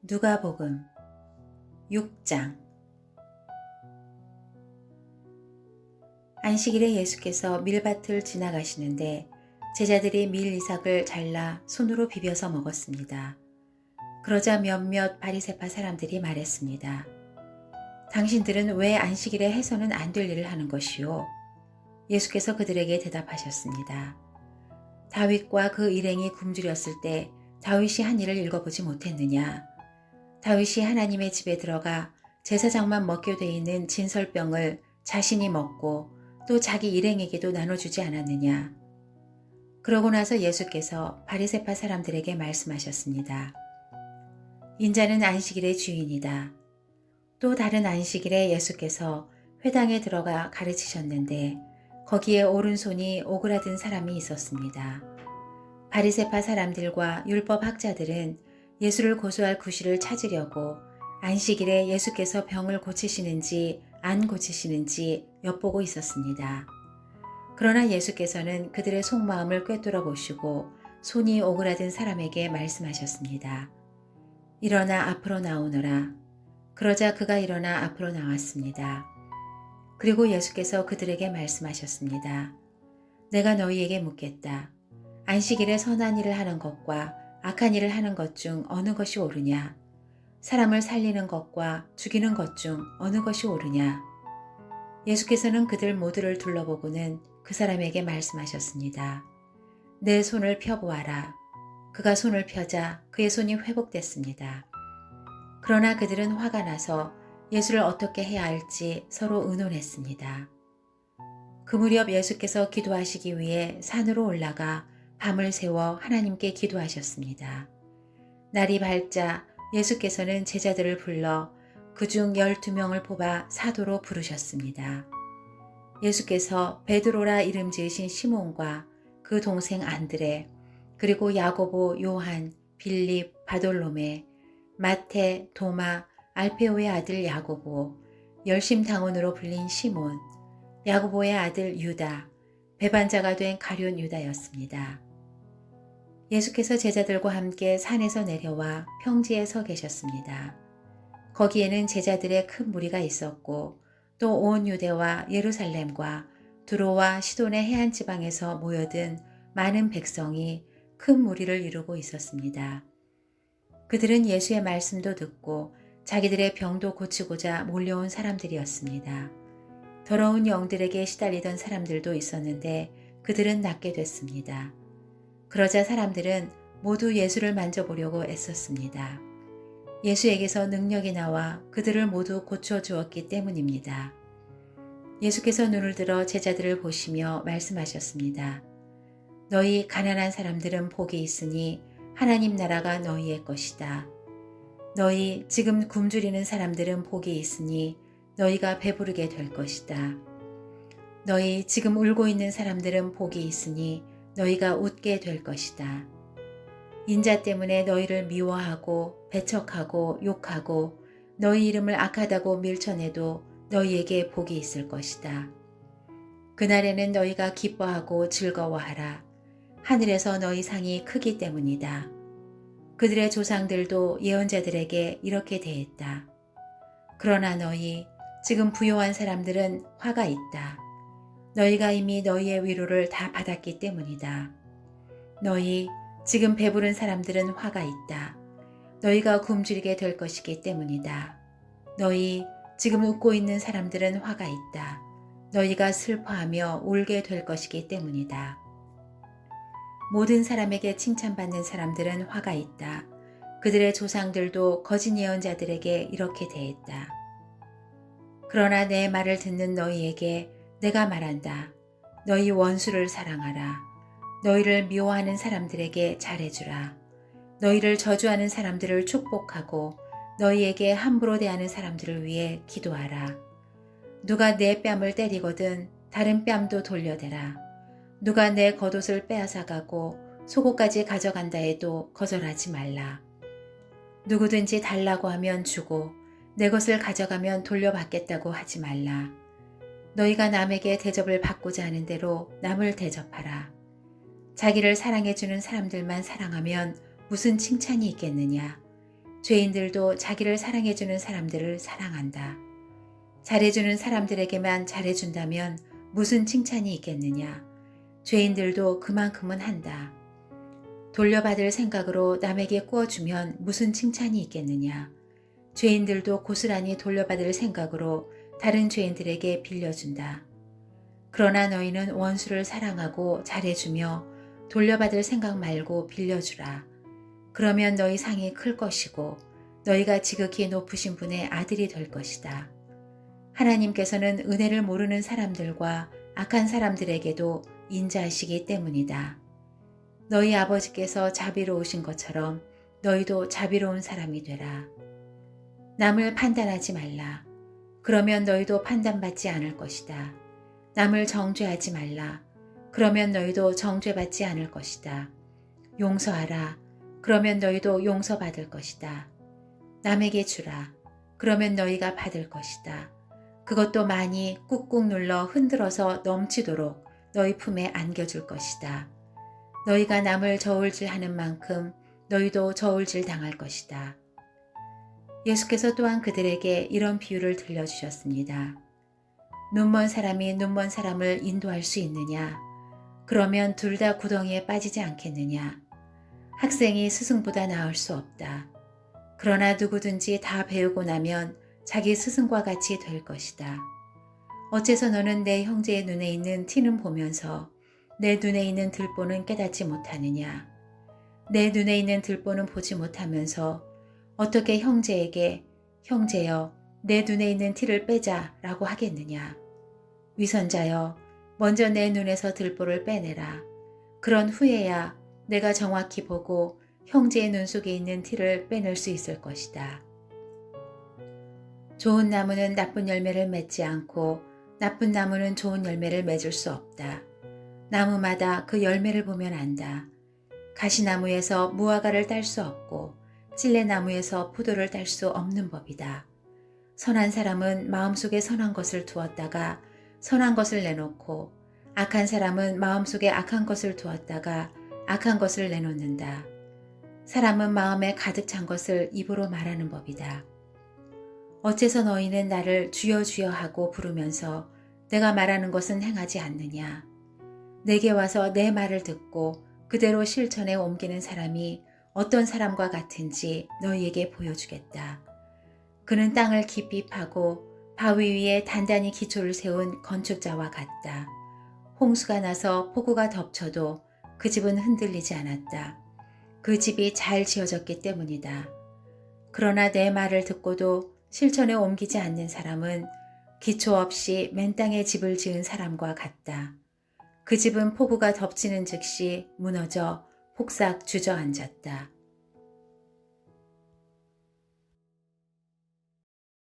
누가복음 6장. 안식일에 예수께서 밀밭을 지나가시는데 제자들이 밀 이삭을 잘라 손으로 비벼서 먹었습니다. 그러자 몇몇 바리새파 사람들이 말했습니다. 당신들은 왜 안식일에 해서는 안 될 일을 하는 것이요? 예수께서 그들에게 대답하셨습니다. 다윗과 그 일행이 굶주렸을 때 다윗이 한 일을 읽어보지 못했느냐? 다윗이 하나님의 집에 들어가 제사장만 먹게 돼 있는 진설병을 자신이 먹고 또 자기 일행에게도 나눠주지 않았느냐. 그러고 나서 예수께서 바리새파 사람들에게 말씀하셨습니다. 인자는 안식일의 주인이다. 또 다른 안식일에 예수께서 회당에 들어가 가르치셨는데 거기에 오른손이 오그라든 사람이 있었습니다. 바리새파 사람들과 율법학자들은 예수를 고소할 구실을 찾으려고 안식일에 예수께서 병을 고치시는지 안 고치시는지 엿보고 있었습니다. 그러나 예수께서는 그들의 속마음을 꿰뚫어 보시고 손이 오그라든 사람에게 말씀하셨습니다. 일어나 앞으로 나오너라. 그러자 그가 일어나 앞으로 나왔습니다. 그리고 예수께서 그들에게 말씀하셨습니다. 내가 너희에게 묻겠다. 안식일에 선한 일을 하는 것과 악한 일을 하는 것 중 어느 것이 옳으냐? 사람을 살리는 것과 죽이는 것 중 어느 것이 옳으냐? 예수께서는 그들 모두를 둘러보고는 그 사람에게 말씀하셨습니다. 내 손을 펴보아라. 그가 손을 펴자 그의 손이 회복됐습니다. 그러나 그들은 화가 나서 예수를 어떻게 해야 할지 서로 의논했습니다. 그 무렵 예수께서 기도하시기 위해 산으로 올라가 밤을 새워 하나님께 기도하셨습니다. 날이 밝자 예수께서는 제자들을 불러 그중 12명을 뽑아 사도로 부르셨습니다. 예수께서 베드로라 이름 지으신 시몬과 그 동생 안드레, 그리고 야고보, 요한, 빌립, 바돌로메, 마태, 도마, 알페오의 아들 야고보, 열심당원으로 불린 시몬, 야고보의 아들 유다, 배반자가 된 가룟 유다였습니다. 예수께서 제자들과 함께 산에서 내려와 평지에 서 계셨습니다. 거기에는 제자들의 큰 무리가 있었고 또 온 유대와 예루살렘과 두로와 시돈의 해안 지방에서 모여든 많은 백성이 큰 무리를 이루고 있었습니다. 그들은 예수의 말씀도 듣고 자기들의 병도 고치고자 몰려온 사람들이었습니다. 더러운 영들에게 시달리던 사람들도 있었는데 그들은 낫게 됐습니다. 그러자 사람들은 모두 예수를 만져보려고 애썼습니다. 예수에게서 능력이 나와 그들을 모두 고쳐주었기 때문입니다. 예수께서 눈을 들어 제자들을 보시며 말씀하셨습니다. 너희 가난한 사람들은 복이 있으니 하나님 나라가 너희의 것이다. 너희 지금 굶주리는 사람들은 복이 있으니 너희가 배부르게 될 것이다. 너희 지금 울고 있는 사람들은 복이 있으니 너희가 웃게 될 것이다. 인자 때문에 너희를 미워하고 배척하고 욕하고 너희 이름을 악하다고 밀쳐내도 너희에게 복이 있을 것이다. 그날에는 너희가 기뻐하고 즐거워하라. 하늘에서 너희 상이 크기 때문이다. 그들의 조상들도 예언자들에게 이렇게 대했다. 그러나 너희 지금 부요한 사람들은 화가 있다. 너희가 이미 너희의 위로를 다 받았기 때문이다. 너희 지금 배부른 사람들은 화가 있다. 너희가 굶주리게 될 것이기 때문이다. 너희 지금 웃고 있는 사람들은 화가 있다. 너희가 슬퍼하며 울게 될 것이기 때문이다. 모든 사람에게 칭찬받는 사람들은 화가 있다. 그들의 조상들도 거짓 예언자들에게 이렇게 대했다. 그러나 내 말을 듣는 너희에게 내가 말한다. 너희 원수를 사랑하라. 너희를 미워하는 사람들에게 잘해주라. 너희를 저주하는 사람들을 축복하고 너희에게 함부로 대하는 사람들을 위해 기도하라. 누가 내 뺨을 때리거든 다른 뺨도 돌려대라. 누가 내 겉옷을 빼앗아가고 속옷까지 가져간다 해도 거절하지 말라. 누구든지 달라고 하면 주고 내 것을 가져가면 돌려받겠다고 하지 말라. 너희가 남에게 대접을 받고자 하는 대로 남을 대접하라. 자기를 사랑해주는 사람들만 사랑하면 무슨 칭찬이 있겠느냐. 죄인들도 자기를 사랑해주는 사람들을 사랑한다. 잘해주는 사람들에게만 잘해준다면 무슨 칭찬이 있겠느냐. 죄인들도 그만큼은 한다. 돌려받을 생각으로 남에게 꾸어주면 무슨 칭찬이 있겠느냐. 죄인들도 고스란히 돌려받을 생각으로 다른 죄인들에게 빌려준다. 그러나 너희는 원수를 사랑하고 잘해주며 돌려받을 생각 말고 빌려주라. 그러면 너희 상이 클 것이고 너희가 지극히 높으신 분의 아들이 될 것이다. 하나님께서는 은혜를 모르는 사람들과 악한 사람들에게도 인자하시기 때문이다. 너희 아버지께서 자비로우신 것처럼 너희도 자비로운 사람이 되라. 남을 판단하지 말라. 그러면 너희도 판단받지 않을 것이다. 남을 정죄하지 말라. 그러면 너희도 정죄받지 않을 것이다. 용서하라. 그러면 너희도 용서받을 것이다. 남에게 주라. 그러면 너희가 받을 것이다. 그것도 많이 꾹꾹 눌러 흔들어서 넘치도록 너희 품에 안겨줄 것이다. 너희가 남을 저울질하는 만큼 너희도 저울질 당할 것이다. 예수께서 또한 그들에게 이런 비유를 들려주셨습니다. 눈먼 사람이 눈먼 사람을 인도할 수 있느냐? 그러면 둘 다 구덩이에 빠지지 않겠느냐? 학생이 스승보다 나을 수 없다. 그러나 누구든지 다 배우고 나면 자기 스승과 같이 될 것이다. 어째서 너는 내 형제의 눈에 있는 티는 보면서 내 눈에 있는 들보는 깨닫지 못하느냐? 내 눈에 있는 들보는 보지 못하면서 어떻게 형제에게 형제여 내 눈에 있는 티를 빼자라고 하겠느냐? 위선자여 먼저 내 눈에서 들보를 빼내라. 그런 후에야 내가 정확히 보고 형제의 눈 속에 있는 티를 빼낼 수 있을 것이다. 좋은 나무는 나쁜 열매를 맺지 않고 나쁜 나무는 좋은 열매를 맺을 수 없다. 나무마다 그 열매를 보면 안다. 가시나무에서 무화과를 딸 수 없고 찔레나무에서 포도를 딸 수 없는 법이다. 선한 사람은 마음속에 선한 것을 두었다가 선한 것을 내놓고 악한 사람은 마음속에 악한 것을 두었다가 악한 것을 내놓는다. 사람은 마음에 가득 찬 것을 입으로 말하는 법이다. 어째서 너희는 나를 주여 주여 하고 부르면서 내가 말하는 것은 행하지 않느냐? 내게 와서 내 말을 듣고 그대로 실천에 옮기는 사람이 어떤 사람과 같은지 너희에게 보여주겠다. 그는 땅을 깊이 파고 바위 위에 단단히 기초를 세운 건축자와 같다. 홍수가 나서 폭우가 덮쳐도 그 집은 흔들리지 않았다. 그 집이 잘 지어졌기 때문이다. 그러나 내 말을 듣고도 실천에 옮기지 않는 사람은 기초 없이 맨 땅에 집을 지은 사람과 같다. 그 집은 폭우가 덮치는 즉시 무너져 폭삭 주저앉았다.